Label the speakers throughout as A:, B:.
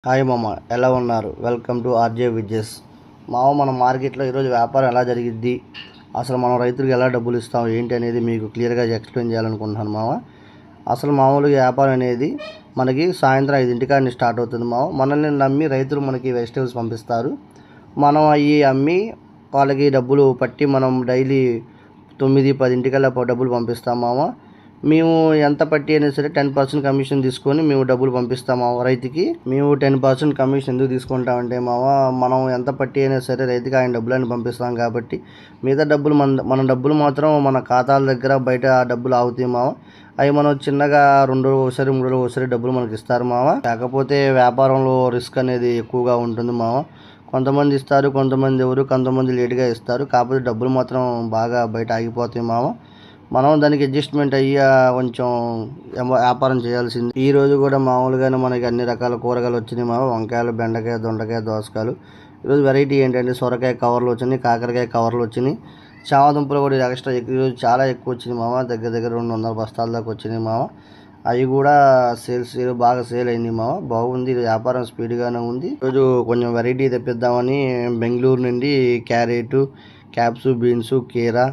A: Hi మామ, ఎలా ఉన్నారు? Welcome to RJ Vijay's. మామ, మన మార్కెట్లో ఈరోజు వ్యాపారం ఎలా జరిగిద్ది, అసలు మనం రైతులకు ఎలా డబ్బులు ఇస్తాం ఏంటి అనేది మీకు క్లియర్గా ఎక్స్ప్లెయిన్ చేయాలనుకుంటున్నాను మామ. అసలు మామూలుగా వ్యాపారం అనేది మనకి సాయంత్రం 5 స్టార్ట్ అవుతుంది మామ. మనల్ని నమ్మి రైతులు మనకి వెజిటేబుల్స్ పంపిస్తారు. మనం అవి అమ్మి వాళ్ళకి డబ్బులు పట్టి మనం డైలీ 9-10 డబ్బులు పంపిస్తాం మామ. మేము ఎంత పట్టి అయినా సరే 10% కమిషన్ తీసుకొని మేము డబ్బులు పంపిస్తాము రైతుకి. మేము 10% కమిషన్ ఎందుకు తీసుకుంటామంటే మామ, మనం ఎంత పట్టి అయినా సరే రైతుకి ఆయన డబ్బులని పంపిస్తాం కాబట్టి మిగతా డబ్బులు మన డబ్బులు మాత్రం మన ఖాతాల దగ్గర బయట డబ్బులు ఆగుతాయి మామ. అవి మనం చిన్నగా 2 రోజులు ఒకసారి 3 రోజులు ఒకసారి డబ్బులు మనకి ఇస్తారు మామ. కాకపోతే వ్యాపారంలో రిస్క్ అనేది ఎక్కువగా ఉంటుంది మామ. కొంతమంది ఇస్తారు, కొంతమంది ఎవరు, కొంతమంది లేట్గా ఇస్తారు. కాకపోతే డబ్బులు మాత్రం బాగా బయట ఆగిపోతాయి మామ. మనం దానికి అడ్జస్ట్మెంట్ అయ్యి కొంచెం వ్యాపారం చేయాల్సింది. ఈరోజు కూడా మామూలుగానే మనకి అన్ని రకాల కూరగాయలు వచ్చినాయి మామ. వంకాయలు, బెండకాయ, దొండకాయ, దోసకాయలు. ఈరోజు వెరైటీ ఏంటంటే సొరకాయ కవర్లు వచ్చినాయి, కాకరకాయ కవర్లు వచ్చినాయి, చామదుంపలు కూడా ఎక్స్ట్రా ఈరోజు చాలా ఎక్కువ వచ్చినాయి మామ. దగ్గర 200 బస్తాల దాకా వచ్చినాయి మామ. అవి కూడా సేల్స్ బాగా సేల్ అయింది మామ. బాగుంది, వ్యాపారం స్పీడ్గానే ఉంది. ఈరోజు కొంచెం వెరైటీ తెప్పిద్దామని బెంగళూరు నుండి క్యారెట్, క్యాప్స్, బీన్స్, కీరా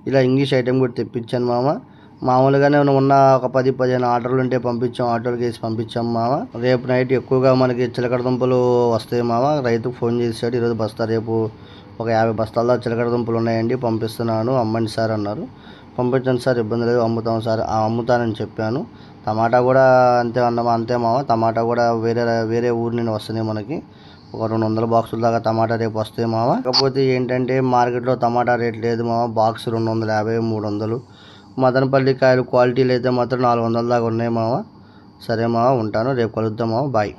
A: ఇలా ఇంగ్లీష్ ఐటెం కూడా తెప్పించాను మామ. మామూలుగానే ఉన్న ఒక 10-15 ఆర్డర్లు ఉంటే పంపించాం, ఆర్డర్లు వేసి పంపించాం మామ. రేపు నైట్ ఎక్కువగా మనకి చిలకడ దుంపలు వస్తాయి మామ. రైతుకు ఫోన్ చేశాడు, ఈరోజు రేపు ఒక 50 బస్తాల్లో చిలకడ దుంపలు ఉన్నాయండి, పంపిస్తున్నాను, అమ్మండి సార్ అన్నారు. పంపించండి సార్, ఇబ్బంది లేదు, అమ్ముతాం సార్. అమ్ముతానని చెప్పాను. టమాటా కూడా అంతే మామ. టమాటా కూడా వేరే ఊరి నుండి వస్తున్నాయి మనకి. ఒక 200 బాక్సుల దాకా టమాటా రేపు వస్తాయి మామ. కాకపోతే ఏంటంటే మార్కెట్లో టమాటా రేట్ లేదు మామ. బాక్స్ 250-300. మదనపల్లి కాయలు క్వాలిటీలు అయితే మాత్రం 400 దాకా ఉన్నాయి మామ. సరే మామ, ఉంటాను, రేపు కలుద్దాం మామ, బాయ్.